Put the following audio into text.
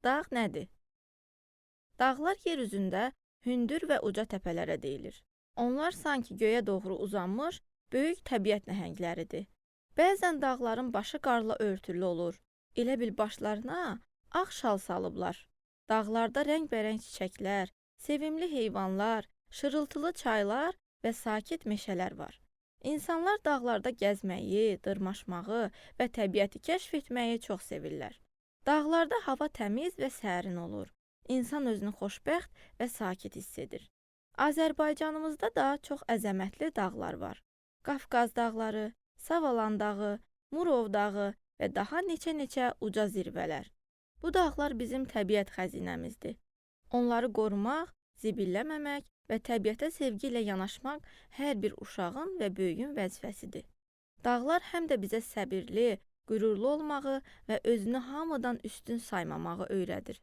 Dağ nədir? Dağlar yer üzündə hündür və uca təpələrə deyilir. Onlar sanki göyə doğru uzanmış böyük təbiət nəhəngləridir. Bəzən dağların başı qarla örtülü olur. Elə bil başlarına ağ şal salıblar. Dağlarda rəngbərəng çiçəklər, sevimli heyvanlar, şırıltılı çaylar və sakit meşələr var. İnsanlar dağlarda gəzməyi, dırmaşmağı və təbiəti kəşf etməyi çox sevirlər. Dağlarda hava təmiz və sərin olur. İnsan özünü xoşbəxt və sakit hiss edir. Azərbaycanımızda da çox əzəmətli dağlar var. Qafqaz dağları, Savalan dağı, Murov dağı və daha neçə-neçə uca zirvələr. Bu dağlar bizim təbiət xəzinəmizdir. Onları qorumaq, zibilləməmək və təbiətə sevgi ilə yanaşmaq hər bir uşağın və böyüyün vəzifəsidir. Dağlar həm də bizə səbirli, qürurlu olmağı və özünü hamıdan üstün saymamağı öyrədir.